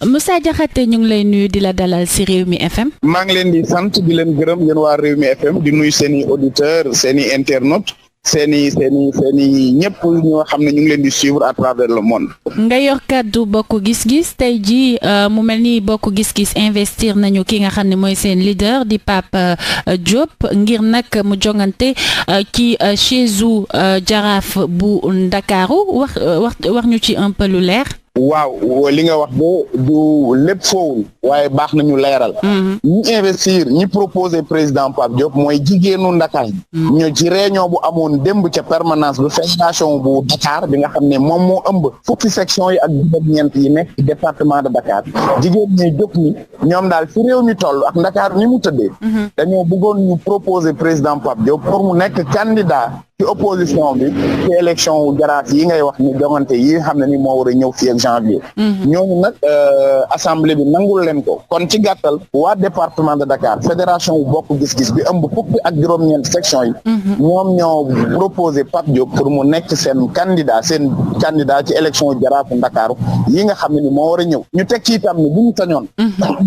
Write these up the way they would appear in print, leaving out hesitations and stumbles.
Moussa Diakhaté ñu ngi lay nuyu di la dalal ci Rewmi FM. maa ngi leen di sant di leen gërëm yéen waa Rewmi FM di nuyu seeni auditeurs seeni internautes seeni ñëpp ñoo xam ne ñu ngi leen di suivre à travers le monde. nga yor kàddu Bokk Gis Gis tey jii mu mel ni Bokk Gis Gis investir nañu ki nga xam ne mooy seen leader di Pape Diop ngir nag mu jongante ci chaise jaraaf bu Ndakaaru wax ñu ci un peu lu leer. waaw li nga wax du lépp foowul waaye baax nañu leeral. ñi investir ñi proposé président Pape Diop mooy jigéenu Ndakaar ñu ci réunion bu amoon démb ca permanence bu fédération bu Dakar bi nga xam ne moom moo ëmb fukki section yi ak juróom-ñeent yi nekk ci département de Dakar jigéen ñi jóg ni ñoom daal fi réew mi toll ak Ndakaar ni mu tëddee dañoo bëggoon ñu proposé président Pape Diop pour mu nekk candidat ci opposition bi ci élection wu jaraaf yi ngay wax ni jongante yi xam ne ni moo war a ñëw fii ak janvier ñooñu nag assemblée bi nangul leen ko kon ci gàttal waa département de Dakar fédération wu Bokk Gis-Gis bi ëmb fukki ak juróom-ñeent section yi ñoom ñoo proposé Pape Diop pour mu nekk seen candidat ci élection jaraafu Ndakaaru yi nga xam ne ni moo war a ñëw ñu teg ci itam ne bu ñu sañoon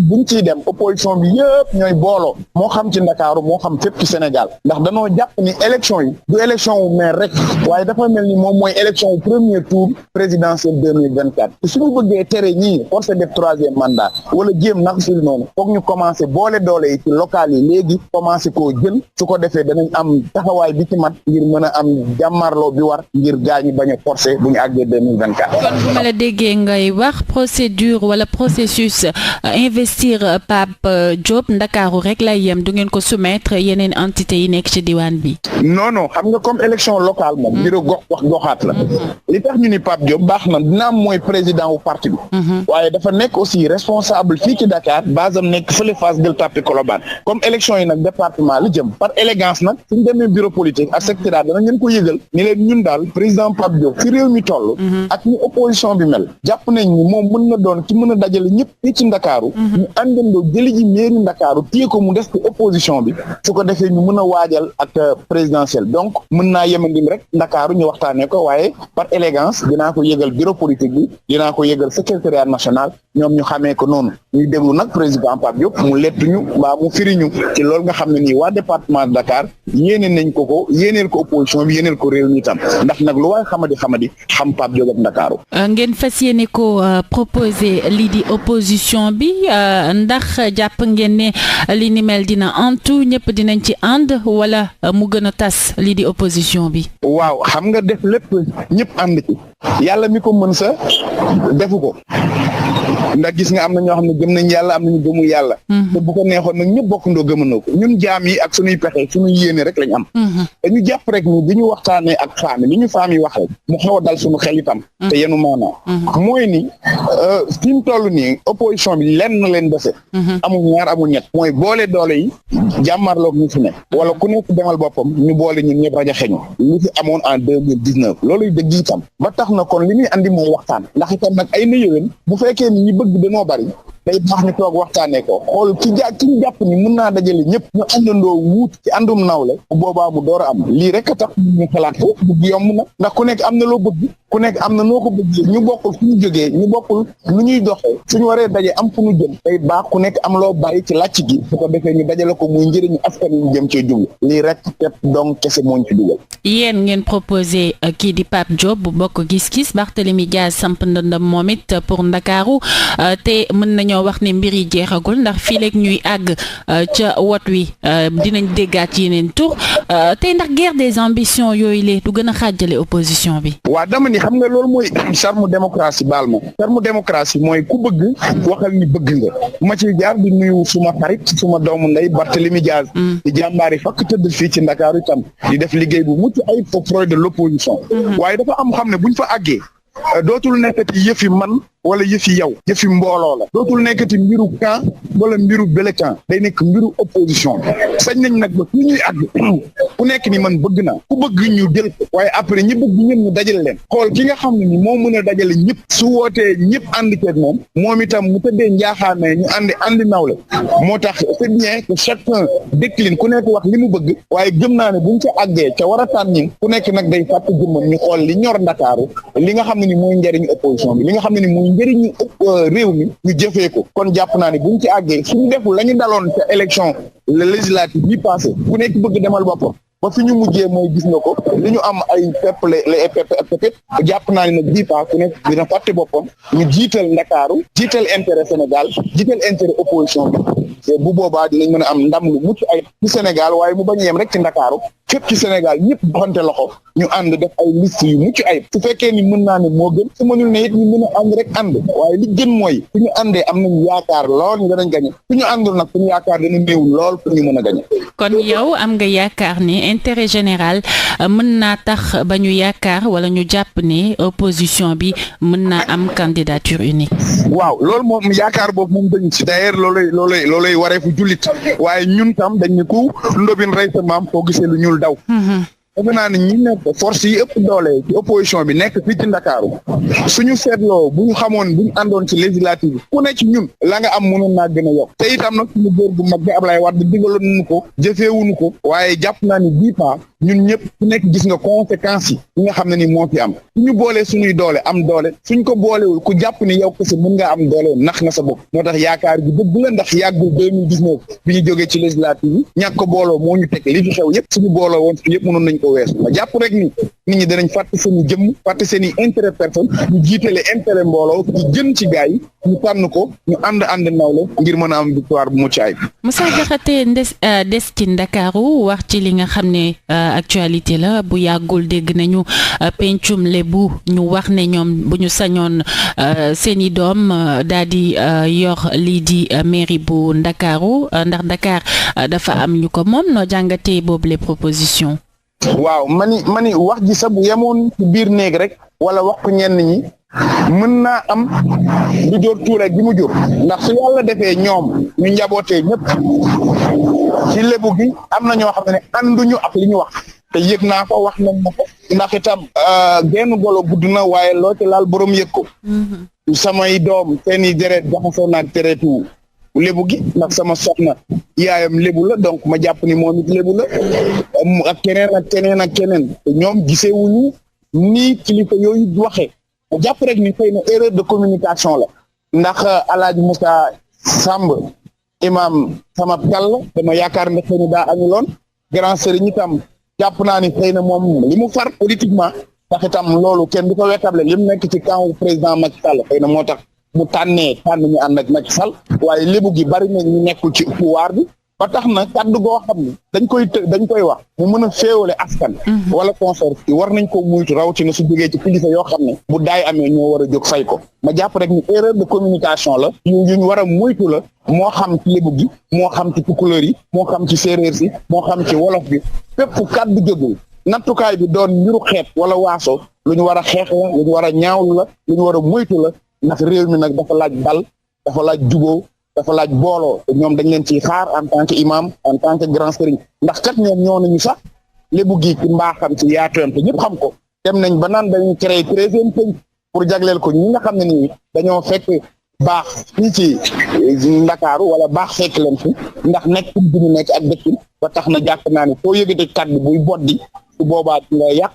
buñ ciy dem opposition bi yëpp ñooy booloo moo xam ci Ndakaaru moo xam fépp ci Sénégal ndax danoo jàpp ni élection yi du élection wu maire rek waaye dafa mel ni moom mooy élection wu premier tour présidentiel 2024 suñu bëggee tere ñii forcé def troisième mandat wala jéem nag sul noonu foog ñu commencé boole doole yi ci local yi léegi commencé koo jël su ko defee danañ am taxawaay bi ci mat ngir mën a am jàmmarloo bi war ngir gaañu bañ a forcé bu ñu àggee 2024. kon bu ma la déggee ngay wax procédure wala processus investir Pape Diop Ndakaaru rek lay yem du ngeen ko soumettre yeneen entité yi nekk ci diwaan bi. non xam nga comme élection locale moom mbiru goxaat la li tax ñu ni Pape Diop baax na dina am mooy président wu parti bi waaye dafa nekk aussi responsable fii ci Dakar base am nekk fële Fass Gueule Tapée Colobane comme élection yi nag département la jëm par élégance nag suñu demee bureau politique ak secrétaire dana ngeen ko yëgal ni leen ñun daal président Pape Diop fi réew mi toll ak ñu opposition bi mel jàpp nañ ni moom mën na doon ci mën a dajale ñëpp fii ci Ndakaaru ñu àndandoo jëli ji mairie Ndakaaru téye ko mu des ci opposition bi su ko defee ñu mën a waajal ak présidentielle donc mën naa yemandim rek Ndakaaru ñu waxtaanee ko waaye par élégance dinaa ko yëgal bureau politique bi dinaa ko yëgal secrétariat national ñoom ñu xamee ko noonu ñuy déglu nag président Pape Diop mu lettuñu mbaa mu firiñu ci loolu nga xam ne nii waa département de Dakar yéene nañ ko yéeneel ko opposition bi yéeneel ko réew mi tam ndax nag lu waay xamadi xam Pape Diop ak Ndakaaru ngeen fas yéene ko proposé lii di opposition bi ndax jàpp ngeen ne li ni mel dina antu ñëpp dinañ ci ànd wala mu gën a tas lii di opposition bi. waaw xam nga def lépp ñëpp ànd ci yàlla mi ko mën sa defu ko ndax gis nga am na ñoo xam ne gëm nañ yàlla am nañu gëmul yàlla te bu ko neexoon nag ñëpp bokkandoo gëmandoo ko ñun jaam yi ak suñuy pexe suñuy yéene rek lañ am dañu jàpp rek ni bi ñu waxtaanee ak femme li ñu femme yi wax rek mu xaw a dal suñu xel itam te yenu maanaa mooy ni fi mu toll nii opposition bi lenn na leen dese amul ñaar amul ñett mooy boole doole yi jàmmarloog ñu fi ne wala ku nekk demal boppam ñu boole ñun ñëpp rajo xeñu li fi amoon en 2019 looluy dëgg itam ba tax na kon li ñuy andi mooy waxtaan ndax itam nag ay na yëwén bu fekkee ni ñi bëgg dañoo bari day baax ñu toog waxtaanee ko xool ci ñu jàpp ni mën naa dajale ñëpp ñu àndandoo wuut ci àndum nawle bu boobaa mu door a am lii rek a tax ñu xalaat ko bëgg yomb na ndax ku nekk am na loo bëgg ku nekk am na noo ko bëggee ñu bokkul fu ñu jógee ñu bokkul nu ñuy doxee suñu waree daje am fu ñu jëm day baax ku nekk am loo bàyyi ci làcc gi su ko defee ñu dajale ko muy njëriñu askan wi ñu jëm cee jublu lii rek képp donc kese moo ñu ci dugal. yéen ngeen proposé kii di Pape Diop bu Bokk Gis-Gis Barthélémy Dias samp ndëndam moom it pour Ndakaaru te mën nañoo wax ne mbir yi jeexagul ndax fii léegi ñuy àgg ca wot wi dinañ déggaat yeneen tur tey ndax guerre des ambitions yooyu lee du gën a xaajale opposition bi. waa dama ni xam nga loolu mooy charme démocratie baal ma charme démocratie mooy ku bëgg waxal ni bëgg nga ma ci jaar di nuyu suma xarit suma doomu ndey Barthélémy Dias di jàmbaari fakk tëdd fii ci Ndakaaru itam di def liggéey bu mucc ay projet de l'opposition waaye dafa am xam ne buñ fa àggee dootul nekkati yëfi man wala yëfi yow yëfi mbooloo la dootul nekkati mbiru camp wala mbiru bële camp day nekk mbiru opposition sañ nañ nag ba fu ñuy àgg ku nekk ni man bëgg naa ku bëgg ñu jël ko waaye après ñi bëgg ñëpp ñu dajale leen xool ki nga xam ne ni moo mën a dajale ñëpp su wootee ñëpp ànd ceeg moom itam mu tëddee njaaxaanee ñu àndi nawle moo tax c'est bien que chacun décline ku nekk wax li mu bëgg waaye gëm naa ne buñ ca àggee ca war a tànn ku nekk nag day fàtt jëmmam ñu xool li ñor Ndakaaru li nga xam ne ni mooy njëriñu opposition bi li nga xam ne ni mooy njëriñu réew mi ñu jëfee ko kon jàpp naa ne buñ ci àggee suñu deful la ñu daloon ca élection législative yi passé ku nekk bëgg demal boppam ba fi ñu mujjee mooy gis nga ko li ñu am ay pepp jàpp naa ne nag bii pas ku nekk dina fàtte boppam ñu jiital Ndakaaru jiital intérêt Sénégal jiital intérêt opposition bi bu boobaa dinañ mën a am ndam lu mucc ay ci Sénégal waaye mu bañ a yem rek ci Ndakaaru fépp ci Sénégal ñëpp doxante loxo ñu ànd def ay liste yu mucc ayib su fekkee ni mën naa ne moo gën su mënul ne it ñu mën a ànd rek ànd waaye li gën mooy su ñu àndee am nañu yaakaar lool ñu danañ gañe su ñu àndul nag suñu yaakaar dana néew lool pour ñu mën a gañe. kon yow am nga yaakaar ni intérêt général mën naa tax ba ñu yaakaar wala ñu jàpp ne opposition bi mën naa am candidature unique. waaw loolu moom yaakaar boobu moom dañ ci d'ailleurs loolay wareefu jullit waaye ñun tam dañ ne ku ndobin rey sa maam foo gisee lu ñuul daw. defe naa ne ñi nekk force yi ëpp doole ci opposition bi nekk fii ci Ndakaaru suñu seetloo bu ñu xamoon bu ñu àndoon ci législative ku ne ci ñun la nga am mënoon naa gën a yokk te itam nag suñu góor bu mag bi Ablaye Wade digaloon nañu ko jëfeewuñu ko waaye jàpp naa ni bii pas ñun ñëpp ku nekk gis nga conséquences yi nga xam ne ni moo fi am suñu boolee suñuy doole am doole suñ ko boolewul ku jàpp ni yow kese mën ngaa am doole nax nga sa bopp moo tax yaakaar gi dëgg la ndax yàggul 2019 bi ñu jógee ci législative yi ñàkk ko booloo moo ñu teg li fi xew yëpp suñu booloo woon yëpp mënoon nañ ko weesu ma jàpp rek ni nit ñi danañ fàtte seen i jëmm fàtte seen i intérêt personne ñu jiitale intérêt mbooloo ñu gën ci gaay yi ñu tànn ko ñu ànd nawle ngir mën a am victoire bu mucc ayib. Moussa Diakhaté des ci Ndakaaru wax ci li nga xam ne actualité la bu yàggul dégg nañu pencum Lebu ñu wax ne ñoom bu ñu sañoon seeni doom daal di yor lii di mairie bu Ndakaaru ndax Dakar dafa am ñu ko moom noo jàngatee boobu les propositions. waaw mani wax ji sax bu yemoon ci biir néeg rek wala wax ko ñenn ñi mën naa am du jur tuure gi mu jur ndax su yàlla defee ñoom ñu njabootee ñëpp ci Lebu gi am na ñoo xam ne ànduñu ak li ñu wax te yëg naa ko wax nañ ma ko ndax itam genn golo gudd na waaye loo ci laal borom yëg ko samay doom seeni deret jaxasoo naag tereetu Lebu gi ndax sama soxna yaayam Lebu la donc ma jàpp ni moom it Lebu la ak keneen ak keneen te ñoom gisewuñu nii kilifa yooyu waxee ma jàpp rek ni xëy na erreur de communication la ndax Alaaji Moussa Samb imam sama kàll dama yaakaar ne xëy na daa añuloon grand sëriñ itam jàpp naa ni xëy na moom li mu far politiquement ndax itam loolu kenn du ko wettable li mu nekk ci camp président Macky Sall xëy na moo tax mu tànn ñu ànd ak Macky Sall waaye Lebu gi bari na ñu nekkul ci pouvoir bi ba tax na kàddu goo xam ne dañ koy wax mu mën a féewale askan wala consort yi war nañ ko muytu rawatina su jógee ci kilifa yoo xam ne bu daay amee ñoo war a jóg fay ko ma jàpp rek ni erreur de communication la yu ñu war a muytu la moo xam ci Lebu gi moo xam ci Tukulóor yi moo xam ci séeréer si moo xam ci wolof bi fépp fu kàddu jógul nattukaay bi doon mbiru xeet wala waaso lu ñu war a xeex la lu ñu war a ñaawlu la lu ñu war a muytu la ndax réew mi nag dafa laaj dal dafa laaj juboo dafa laaj booloo te ñoom dañ leen ciy xaar en tant que imam en tant que grand sëriñ ndax kat ñoom ñoo nañu sax Lebu gi ci mbaaxam ci yaatoyam te ñëpp xam ko dem nañ ba naan dañuy créer 13e penc pour jagleel ko ñi nga xam ne nii dañoo fekk baax fii ci Ndakaaru wala baax fekk leen fi ndax nekk bi ñu nekk ak dëkkin ba tax na jàpp naa ne foo yëgate kàddu buy boddi su boobaa di nga yàq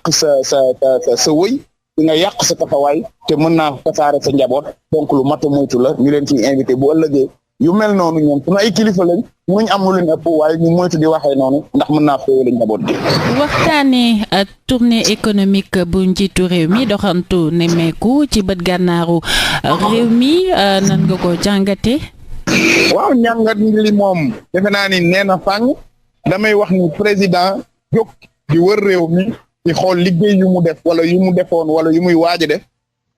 sa wëy di nga yàq sa taxawaay te mën naa tasaare sa njaboot donc lu mat a moytu la ñu leen ciy invité bu ëllëgee yu mel noonu ñoom suñu ay kilifa lañ mënuñ am lu leen ëpp waaye ñu moytu di waxee noonu ndax mën naa féewale njaboot gi. waxtaanee tournée économique bu njiitu réew mi doxantu nemmeeku ci bët gànnaaru réew mi nan nga ko jàngatee. waaw njàngat li moom defe naa ni nee na fàng damay wax ni président jóg di wër réew mi di xool liggéey yu mu def wala yu mu defoon wala yu muy waaj a def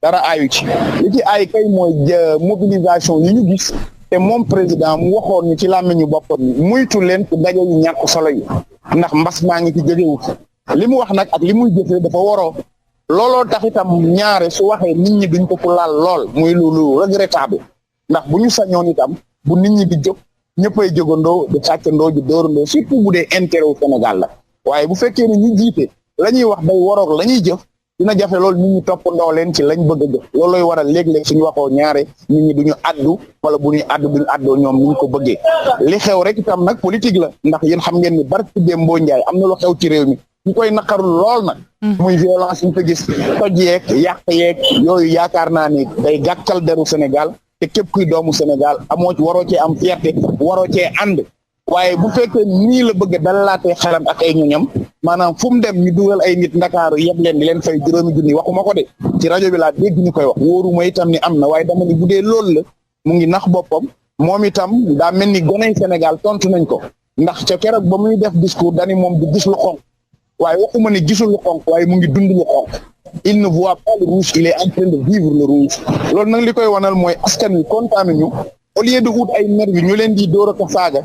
dara aayu ci li ci aay kay mooy mobilisation yi ñu gis. te moom président mu waxoon ñu ci làmmiñu boppam muytu leen ci daje yu ñàkk solo yi ndax mbas maa ngi ci jógewut li mu wax nag ak li muy jëfee dafa waroo looloo tax itam ñaare su waxee nit ñi duñ ko fu laal lool muy lu regrettable ndax bu ñu sañoon itam bu nit ñi di jóg ñëppay jógandoo di sàccandoo di dóorandoo surtout bu dee intérêt wu Sénégal la waaye bu fekkee ne ñu jiite la ñuy wax day waroog la ñuy jëf dina jafe loolu nit ñi toppandoo leen ci lañ bëgg a jëf loolooy waral léeg-léeg suñu waxoo ñaare nit ñi duñu addu wala bu ñuy addu duñu addoo ñoom ni ñu ko bëggee li xew rek itam nag politique la ndax yéen xam ngeen ni barki Dembo Njaay am na lu xew ci réew mi ñu koy naqarul lool nag. muy violence ñu ko gis toj yeeg yàq yeeg yooyu yaakaar naa ni day gàkkal deru Sénégal te képp kuy doomu Sénégal amoo ci waroo cee am fierté waroo cee ànd waaye bu fekkee nii la bëgg a dalalaatee xelam ak ay ñoñam maanaam fu mu dem ñu dugal ay nit Ndakaaru yeb leen di leen fay juróomi junni waxuma ko de ci rajo bi laa dégg ñu koy wax wóoruma itam ni am na waaye dama ni bu dee loolu la mu ngi nax boppam moom itam daa mel ni goney Sénégal tontu nañ ko ndax ca keroog ba muy def discours dani moom du gis lu xonq waaye waxuma ne gisul lu xonq waaye mu ngi dund lu xonq il ne voit pas le rouge il est en train de vivre le rouge loolu nag li koy wanal mooy askan wi kontaan nañu au lieu de wut ay nervi ñu leen di dóor ak saaga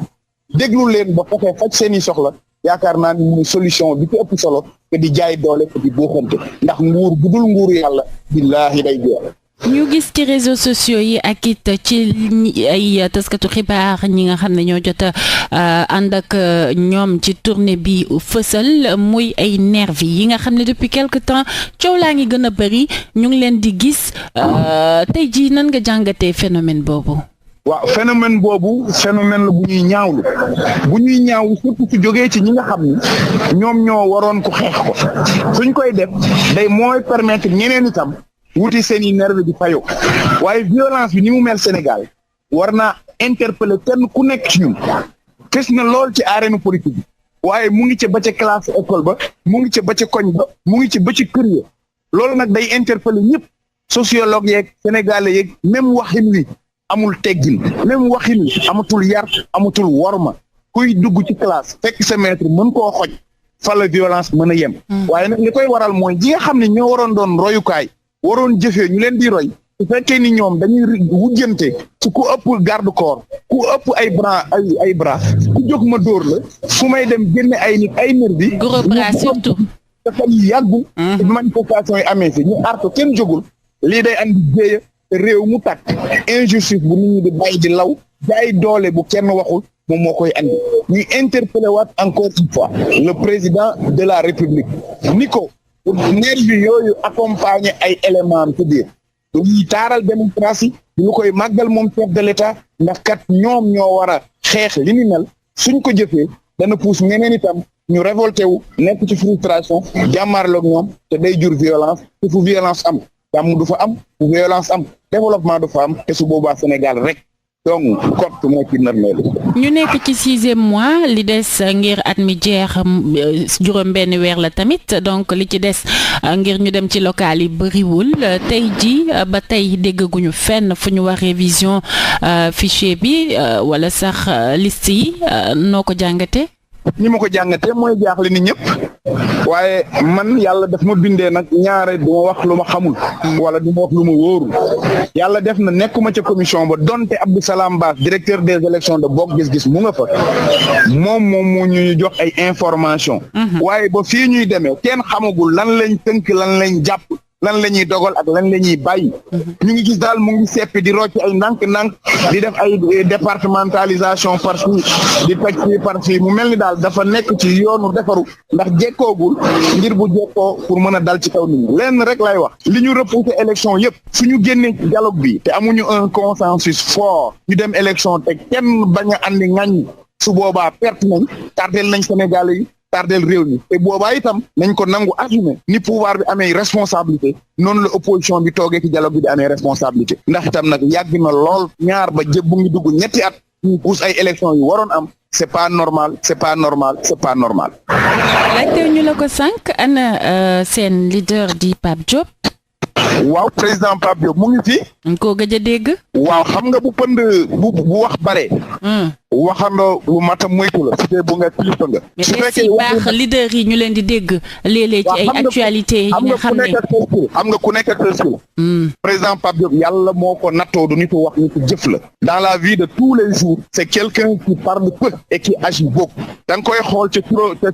déglu leen ba fexe faj seen i soxla yaakaar naa ni muy solution bi ci ëpp solo que di jaay doole ko di buuxante ndax nguur bu dul nguuru yàlla billaahi day jeex. ñu gis ci réseaux sociaux yi ak it ci ay taskatu xibaar ñi nga xam ne ñoo jot a ànd ak ñoom ci tournée bi fësal muy ay nervi yi nga xam ne depuis quelque temps coow laa ngi gën a bëri ñu ngi leen di gis tey jii nan nga jàngatee phénomène boobu. waaw phénomène boobu phénomène la bu ñuy ñaaw surtout su jógee ci ñi nga xam ni ñoom ñoo waroon ko xeex ko suñ koy def day mooy permettre ñeneen itam wuti seen i nerve di fayo waaye violence bi ni mu mel Sénégal war naa interpeller kenn ku nekk ci ñun fes na lool ci arène politique bi waaye mu ngi ci ba ca classe école ba mu ngi ci ba ca koñ ba mu ngi ci ba ci kër ya loolu nag day interpeller ñëpp sociologue yeeg sénégalais yeeg même waxin wi amul teggin même waxin wi amatul yar amatul worma kuy dugg ci classe fekk sa maître mën koo xoj fa la violence mën a yem waaye nag li koy waral mooy ji nga xam ne ñoo waroon doon royukaay waroon jëfee ñu leen di roy su fekkee ni ñoom dañuy wujjante ci ku ëpp garde corps ku ëpp ay bras ku jóg ma dóor la fu may dem génne ay nit ay nervi gros bras surtout dafa yàggu manifestation yi amee fi ñu artu kenn jógul lii day andi jéeya te réew mu tàkk injustice bu nit ñi di bàyyi di law jaay doole bu kenn waxul moom moo koy andi ñuy interpeller waat encore une fois le président de la république ni ko nervi yooyu accompagner ay éléments am ci biir ñuy taaral démocratie ñu koy màggal moom chef de l'état ndax kat ñoom ñoo war a xeex li ni mel suñ ko jëfee dana pousse ñeneen itam ñu révolté wu nekk ci frustration jàmmaarloog ñoom te day jur violence te fu violence am jàmm du fa am fu violence am développement du fa am te su boobaa Sénégal rek donc kott moo ci nërmeelu ñu nekk ci 6e mois li des ngir at mi jeex juróom benn weer la tamit donc li ci des ngir ñu dem ci local yi bëriwul tey ji ba tey déggaguñu fenn fu ñu wax révision fichier bi wala sax liste yi noo ko jàngate ñi ma ko jàngatee mooy jaaxle ni ñëpp waaye man yàlla daf ma bindee nag ñaare du ma wax lu ma xamul wala du ma wax lu ma wóorul yàlla def na nekkuma ca commission ba donte Abdou Salam Bass directeur des élections de Bokk Gis Gis mu nga fa moom moo ñu jox ay information waaye ba fii ñuy demee kenn xamagul lan lañ tënk lan lañ jàpp lan la ñuy dogal ak lan la ñuy bàyyi ñu ngi gis daal mu ngi seppi di rocc ay ndànk-ndànk di def ay départementalisation par fii di toj fii par fii mu mel ni daal dafa nekk ci yoonu defaru ndax jekkoogul ngir bu jekkoo pour mën a dal ci kaw nit ñi lenn rek lay wax li ñu repousser élection yëpp suñu génnee ci dialogue bi te amuñu un consensus fort ñu dem élection te kenn bañ a andi ngañ su boobaa perte nañ tardel nañ Sénégal yi tardel réew mi te boobaa itam nañ ko nangu assumer ni pouvoir bi amee responsabilité noonu la opposition bi toogee ci dialogue bi di amee responsabilité ndax itam nag yàgg na lool ñaar ba jëb bu ngi dugg ñetti at ñu pousse ay élections yu waroon am c'est pas normal c'est pas normal c'est pas normal. laajte ñu la ko sànq ana seen leader di Pape Diop. waaw président Pape Diop mu ngi fi. ñu ko gëj a dégg. waaw xam nga bu pënd bu wax bare. waxandoo lu mat a moytu la. su dee bu nga kilifa nga. su fekkee baax leader yi ñu leen di dégg léeg-léeg ci ay actualité yi nga xam ne xam nga ku nekk ak président Pape Diop yàlla moo ko nattoo du nitu wax nitu jëf la. dans la vie de tous les jours c'est quelqu'un qui parle peu et qui agit beaucoup. da nga koy xool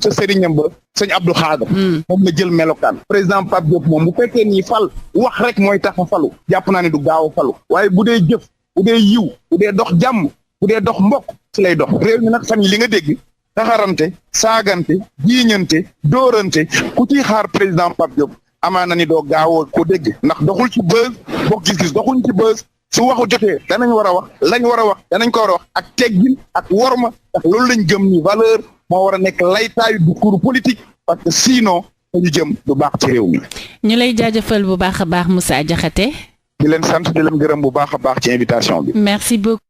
ca sëriñam ba sëñ Abdou Khadre. moom la jël melokaan. président Pape Diop moom bu fekkee nii fal wax rek mooy tax a falu jàpp naa ne du gaaw a falu waaye bu dee jëf bu dee yiw bu dee dox jàmm bu dee dox mbokk ci lay dox réew mi nag fan yi li nga dégg taxarante saagante jiiñante dóorante ku ciy xaar président Pape Diop amaana ni doo gaawoo ko dégg ndax doxul ci bës Bokk Gis Gis doxul ci bës su waxu jotee danañ war a wax lañ war a wax danañ ko war a wax ak teggin ak worma ndax loolu lañ gëm ni valeur moo war a nekk laytaayu discours politique parce que sinon ñu jëm du baax ci réew mi. ñu lay jaajëfal bu baax a baax Moussa Diakhaté. di leen sant di leen gërëm bu baax a baax ci invitation bi. merci beaucoup.